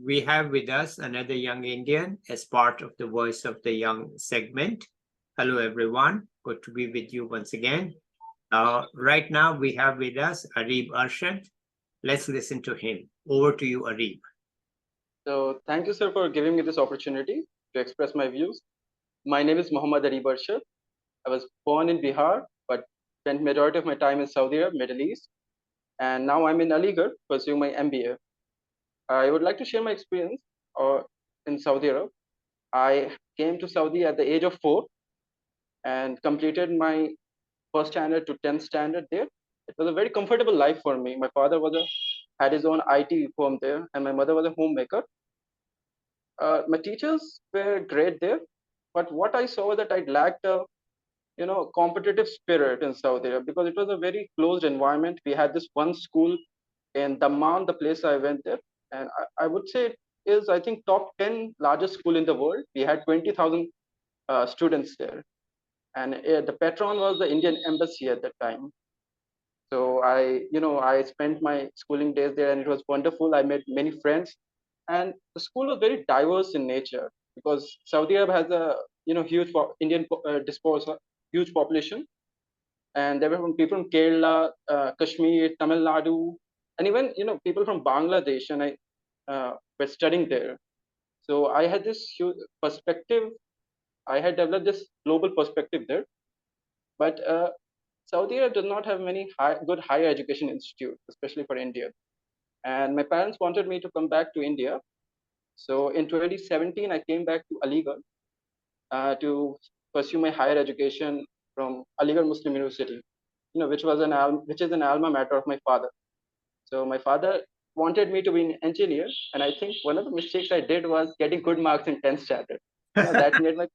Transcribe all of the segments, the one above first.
we have with us another young Indian as part of the Voice of the Young segment. Hello, everyone. Good to be with you once again. Right now, we have with us Areeb Arshad. Let's listen to him. Over to you, Areeb. So thank you, sir, for giving me this opportunity to express my views. My name is Muhammad Areeb Arshad. I was born in Bihar, but spent majority of my time in Saudi Arabia, Middle East, and now I'm in Aligarh pursuing my MBA. I would like to share my experience in Saudi Arabia. I came to Saudi at the age of 4 and completed my first standard to 10th standard there. It was a very comfortable life for me. My father had his own IT firm there, and my mother was a homemaker. My teachers were great there, but what I saw was that I lacked a competitive spirit in Saudi Arabia because it was a very closed environment. We had this one school in Dammam, the place I went there, and I would say it is, I think, top 10 largest school in the world. We had 20,000 students there, and the patron was the Indian embassy at that time. So I spent my schooling days there, and it was wonderful. I made many friends, and the school was very diverse in nature because Saudi Arabia has a huge Indian diaspora, huge population, and there were people from Kerala, Kashmir, Tamil Nadu, and even people from Bangladesh, and I were studying there. So I had this huge perspective. I had developed this global perspective there, but Saudi Arabia does not have many good higher education institutes, especially for India. And my parents wanted me to come back to India. So in 2017, I came back to Aligarh to pursue my higher education from Aligarh Muslim University, which is an alma mater of my father. So my father wanted me to be an engineer, and I think one of the mistakes I did was getting good marks in 10th standard. That made my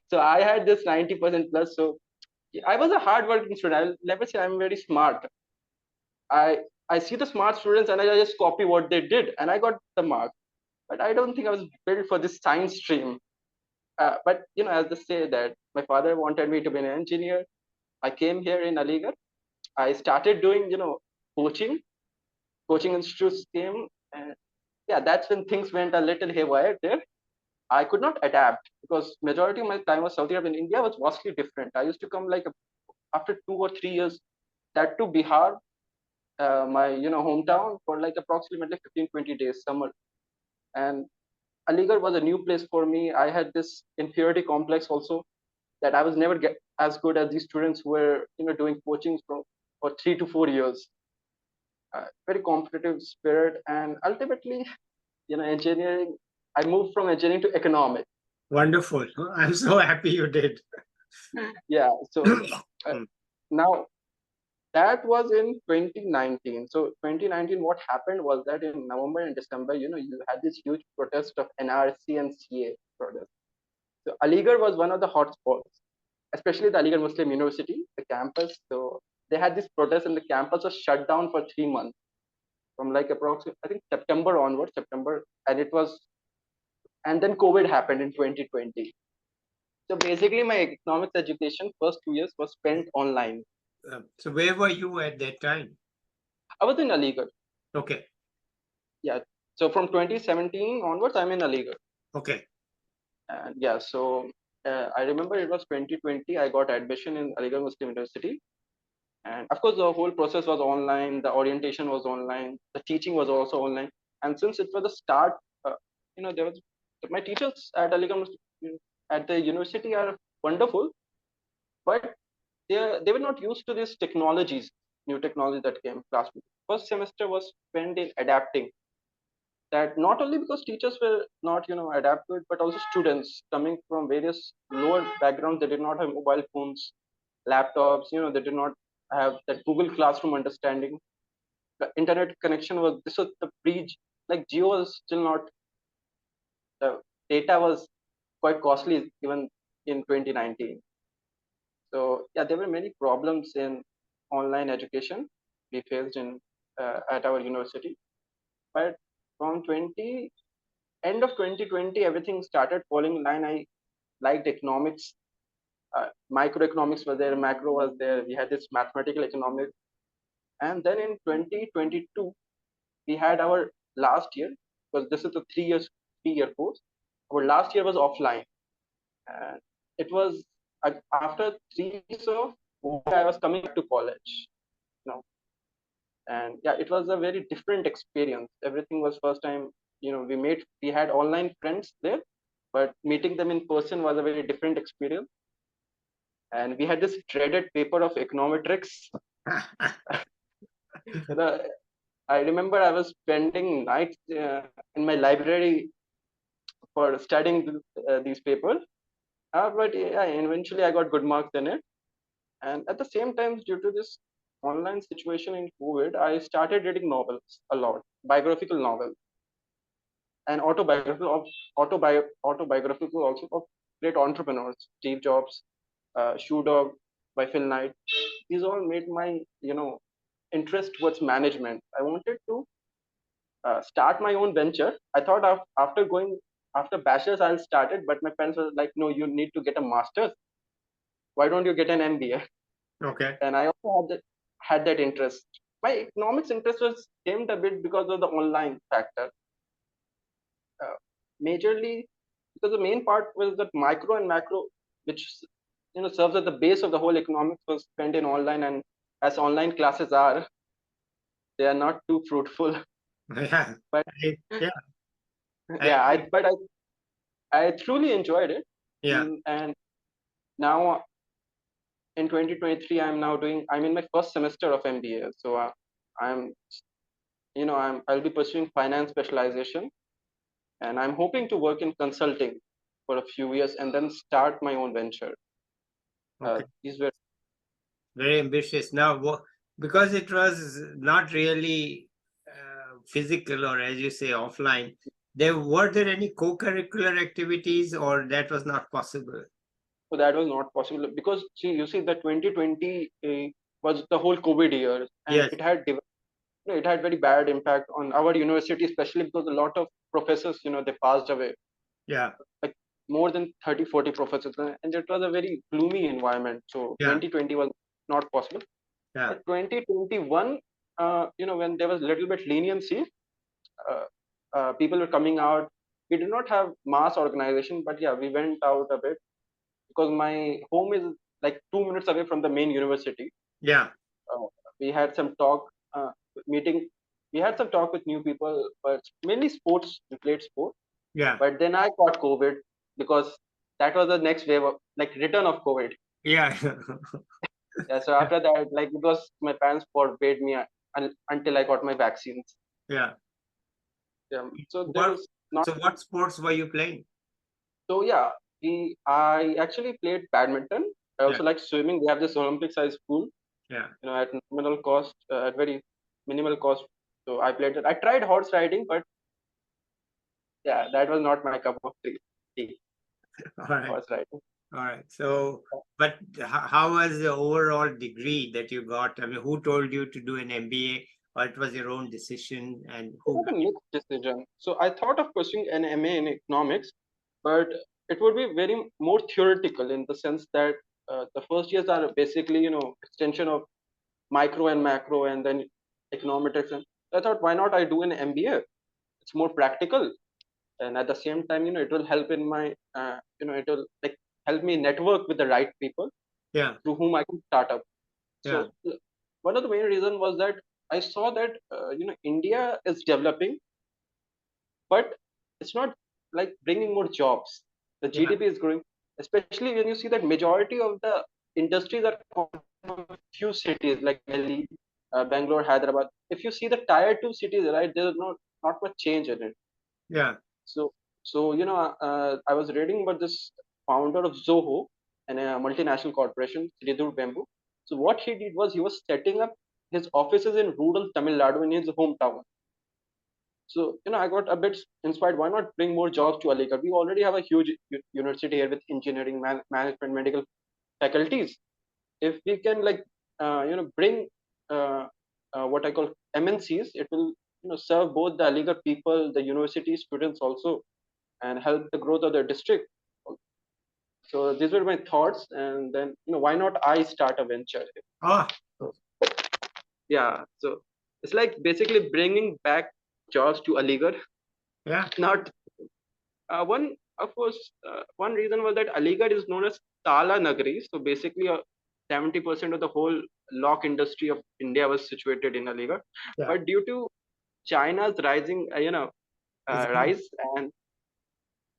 so I had this 90% plus. So I was a hardworking student. I'll never say I'm very smart. I see the smart students and I just copy what they did, and I got the mark. But I don't think I was built for this science stream. But as they say that my father wanted me to be an engineer. I came here in Aligarh. I started doing coaching institutes came, and yeah, that's when things went a little haywire there. I could not adapt because majority of my time was Saudi Arabia. In India was vastly different. I used to come like after 2 or 3 years, that to Bihar, my hometown, for like approximately 15-20 days summer. And Aligarh was a new place for me. I had this inferiority complex also, that I was never as good as these students who were doing coaching for 3 to 4 years. Very competitive spirit, and ultimately, engineering. I moved from engineering to economics. Wonderful. I'm so happy you did. Yeah. So now that was in 2019. So 2019, what happened was that in November and December, you had this huge protest of NRC and CA protest. So Aligarh was one of the hotspots, especially the Aligarh Muslim University, the campus. So they had this protest, and the campus was shut down for 3 months, from like approximately, I think, September onwards, and then COVID happened in 2020. So basically, my economics education first 2 years was spent online. So where were you at that time? I was in Aligarh. Okay. Yeah. So from 2017 onwards, I'm in Aligarh. Okay. And yeah, so I remember it was 2020. I got admission in Aligarh Muslim University, and of course, the whole process was online. The orientation was online. The teaching was also online. And since it was the start, there was my teachers at Aligarh at the university are wonderful, but they were not used to these technologies, new technology that came. First semester was spent in adapting. That not only because teachers were not adapted, but also students coming from various lower backgrounds. They did not have mobile phones, laptops. They did not have that Google Classroom understanding. The internet connection was, this was the pre, like Geo was still not, the data was quite costly even in 2019. So yeah, there were many problems in online education we faced at our university. But from end of 2020, everything started falling in line. I liked economics. Microeconomics was there, macro was there. We had this mathematical economics. And then in 2022, we had our last year, because this is a 3 year course. Our last year was offline, and it was after 3 years of COVID, I was coming back to college, you know, and yeah, it was a very different experience. Everything was first time. We had online friends there, but meeting them in person was a very different experience. And we had this dreaded paper of econometrics. The, I remember I was spending nights in my library for studying these papers. But yeah, eventually I got good marks in it. And at the same time, due to this online situation in COVID, I started reading novels a lot, biographical novels, and autobiographical also of great entrepreneurs, Steve Jobs, Shoe Dog by Phil Knight. These all made my interest towards management. I wanted to start my own venture. I thought after bachelor's I'll start it, but my parents were like, no, you need to get a master's. Why don't you get an MBA? Okay. And I also had that interest. My economics interest was stemmed a bit because of the online factor. Majorly because the main part was that micro and macro, which serves as the base of the whole economics, was spent in online, and as online classes are, they are not too fruitful. Yeah. But Yeah. yeah, I truly enjoyed it. Yeah. And now in 2023, I'm in my first semester of MBA. So I'm I'll be pursuing finance specialization, and I'm hoping to work in consulting for a few years and then start my own venture. Okay. These were Very ambitious. Now, because it was not really physical, or as you say, offline, were there any co-curricular activities, or that was not possible? so that was not possible because you see the 2020 was the whole COVID year, and Yes. it had very bad impact on our university, especially because a lot of professors they passed away. Yeah. Like more than 30-40 professors, and it was a very gloomy environment. So Yeah. 2020 was not possible. Yeah. But 2021, when there was a little bit leniency, uh, people were coming out. We did not have mass organization, but yeah, we went out a bit because my home is like 2 minutes away from the main university. Yeah. Uh, we had some talk, meeting. We had some talk with new people, but mainly sports. We played sport. Yeah. But then I caught COVID because that was the next wave of like return of COVID. Yeah. Yeah, so after that, like because my parents forbade me until I got my vaccines. Yeah. Yeah. So there was not. So what sports were you playing? So yeah, I actually played badminton. I also like swimming. We have this Olympic size pool. Yeah. At nominal cost, at very minimal cost. So I played it. I tried horse riding, but yeah, that was not my cup of tea. All right. Horse riding. All right. So, but how was the overall degree that you got? I mean, who told you to do an MBA, or it was your own decision? And It who? was a mixed decision. So I thought of pursuing an MA in economics, but it would be very more theoretical in the sense that the first years are basically extension of micro and macro, and then econometrics. And I thought, why not I do an MBA? It's more practical, and at the same time, it will help in my, it will like help me network with the right people Yeah. through whom I can start up. Yeah. So one of the main reasons was that I saw that India is developing, but it's not like bringing more jobs. The GDP is growing, especially when you see that majority of the industries are from a few cities like Delhi, Bangalore, Hyderabad. If you see the tier two cities, right, there's not much change in it. Yeah. So I was reading about this founder of Zoho and a multinational corporation, Sridhar Bamboo. So what he did was he was setting up his offices in rural Tamil Nadu in his hometown. So I got a bit inspired. Why not bring more jobs to Aligarh? We already have a huge university here with engineering, management, medical faculties. If we can bring what I call MNCs, it will serve both the Aligarh people, the university students also, and help the growth of the district. So these were my thoughts, and then why not I start a venture? Oh. Yeah, so it's like basically bringing back jobs to Aligarh. Yeah. Not one, of course, one reason was that Aligarh is known as Tala Nagari. So basically, 70% of the whole lock industry of India was situated in Aligarh. Yeah. But due to China's rising, rise, and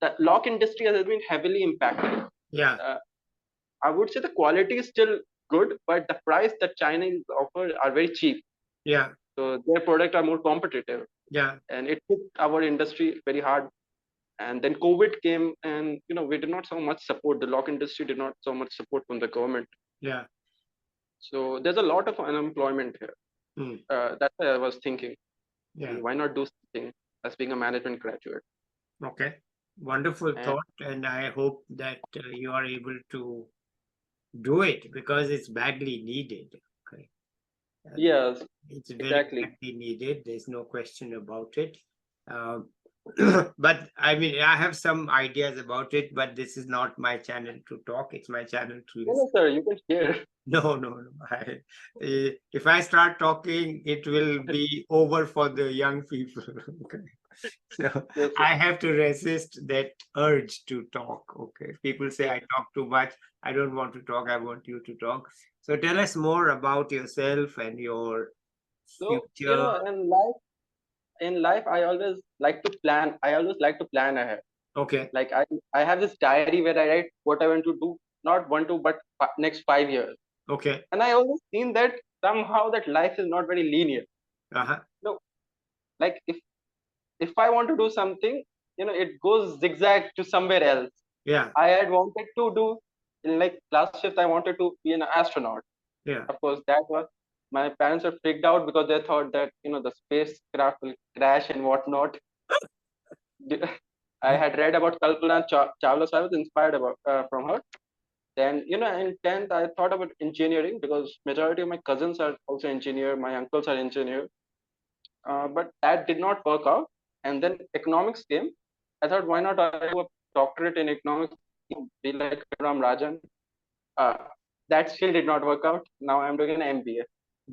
the lock industry has been heavily impacted. Yeah. I would say the quality is still good, but the price that Chinese offer are very cheap. Yeah. So their products are more competitive. Yeah. And it hit our industry very hard. And then COVID came, and we did not so much support. The lock industry did not so much support from the government. Yeah. So there's a lot of unemployment here. That's why I was thinking, Yeah. why not do something as being a management graduate? Okay. Wonderful And thought, and I hope that you are able to do it because it's badly needed. Okay. yes, It's very exactly. badly needed. There's no question about it. Um, but I mean, I have some ideas about it, but this is not my channel to talk. It's my channel to listen. No, sir, you can share. No, no, no. If I start talking, it will be over for the young people. Okay. So Yes, I have to resist that urge to talk. Okay. People say I talk too much. I don't want to talk. I want you to talk. So tell us more about yourself and your so future. in life, I always like to plan. I always like to plan ahead. Okay. Like I have this diary where I write what I want to do, not one to, but next 5 years. Okay. And I always seen that somehow that life is not very linear. Uh-huh. No, like if I want to do something, it goes zigzag to somewhere else. Yeah. I had wanted to do in like class fifth. I wanted to be an astronaut. Yeah. Of course, that was my parents were freaked out because they thought that the spacecraft will crash and whatnot. I had read about Kalpana Chawla, so I was inspired about from her. Then in 10th, I thought about engineering because majority of my cousins are also engineer. My uncles are engineer, but that did not work out. And then economics came. I thought, why not I do a doctorate in economics, be like Ram Rajan. Uh, that still did not work out. Now I'm doing an MBA.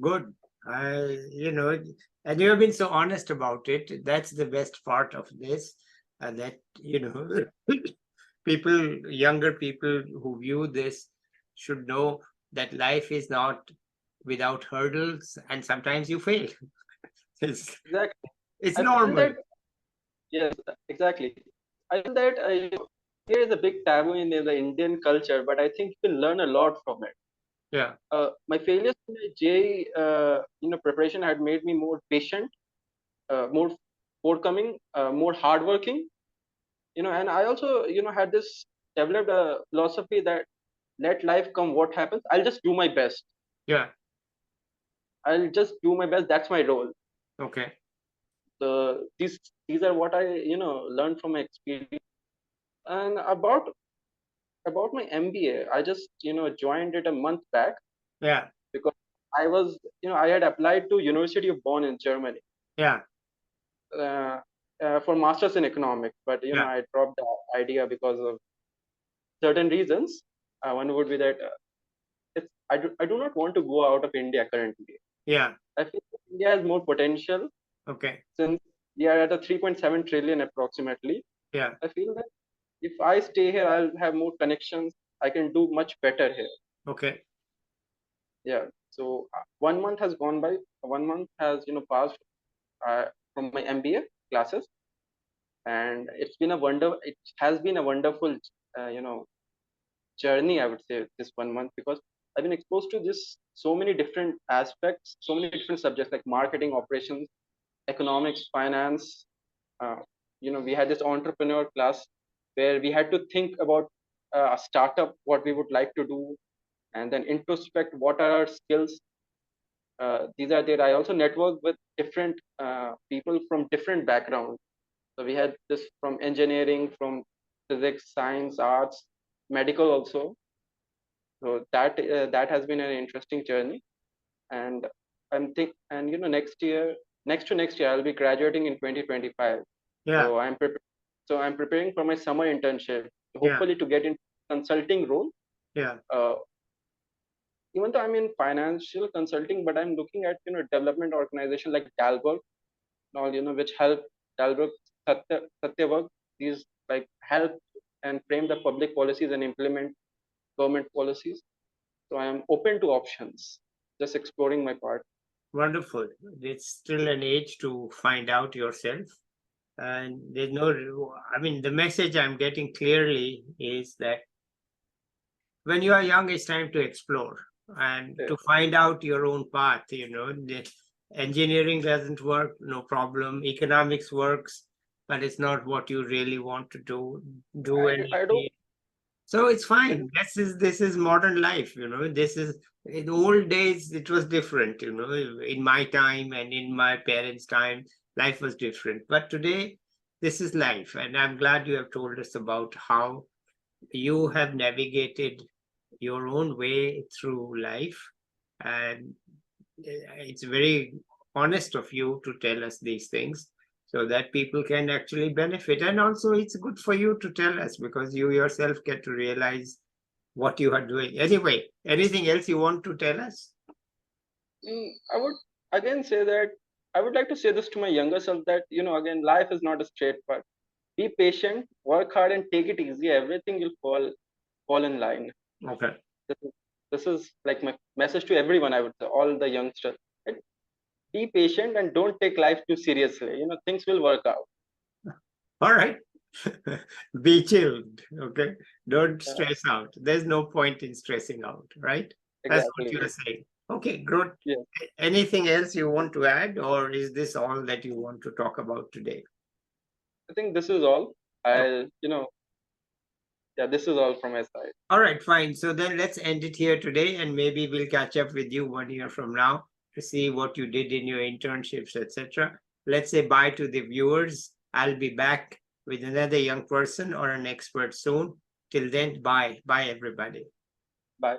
Good. And you have been so honest about it. That's the best part of this. That, younger people who view this should know that life is not without hurdles and sometimes you fail. Exactly. It's I feel normal. that, yes, exactly. I feel that here is a big taboo in the Indian culture, but I think you can learn a lot from it. Yeah. My failures in the JEE, preparation had made me more patient, more forthcoming, more hardworking. And I also, had this developed a philosophy that let life come what happens. I'll just do my best. Yeah. I'll just do my best. That's my role. Okay. So these are what I learned from my experience. And about my MBA, I just joined it a month back. Yeah. Because I was I had applied to University of Bonn in Germany. Yeah. For masters in economics, but Yeah. I dropped the idea because of certain reasons. One would be that I do not want to go out of India currently. Yeah. I feel that India has more potential. Okay. Since we are at a 3.7 trillion approximately. Yeah. I feel that if I stay here, I'll have more connections. I can do much better here. Okay. Yeah. So 1 month has gone by. 1 month has passed from my MBA classes, and it has been a wonderful journey, I would say, this 1 month, because I've been exposed to this so many different aspects, so many different subjects like marketing, operations, economics, finance. uh, we had this entrepreneur class where we had to think about a startup, what we would like to do, and then introspect what are our skills. These are there. I also network with different people from different backgrounds. So we had this from engineering, from physics, science, arts, medical also. So that has been an interesting journey. And next to next year, I'll be graduating in 2025. Yeah. So I'm preparing for my summer internship, Yeah. hopefully to get into consulting role. Yeah. Even though I'm in financial consulting, but I'm looking at development organization like Dalberg, all, which help Dalbrooke, Satyavak, these like help and frame the public policies and implement government policies. So I am open to options, just exploring my part. Wonderful. It's still an age to find out yourself. And there's no, I mean, the message I'm getting clearly is that when you are young, it's time to explore and Yeah. to find out your own path. The engineering doesn't work, no problem. Economics works, but it's not what you really want to do I don't. any. So it's fine. This is modern life. This is, in the old days it was different. In my time and in my parents' time, life was different. But today, this is life, and I'm glad you have told us about how you have navigated your own way through life, and it's very honest of you to tell us these things so that people can actually benefit. And also, it's good for you to tell us because you yourself get to realize what you are doing. Anyway, anything else you want to tell us? I would again say that I would like to say this to my younger self that again, life is not a straight path. Be patient, work hard, and take it easy. Everything will fall in line. Okay. This is like my message to everyone. I would say all the youngsters. Right? Be patient and don't take life too seriously. Things will work out. All right. Be chilled. Okay. Don't stress out. There's no point in stressing out, right? That's what Exactly. you're saying. Okay, good. Yeah. Anything else you want to add, or is this all that you want to talk about today? I think this is all. Yeah, this is all from my side. All right, fine. So then let's end it here today, and maybe we'll catch up with you 1 year from now to see what you did in your internships, etc. Let's say bye to the viewers. I'll be back with another young person or an expert soon. Till then, bye. Bye, everybody. Bye.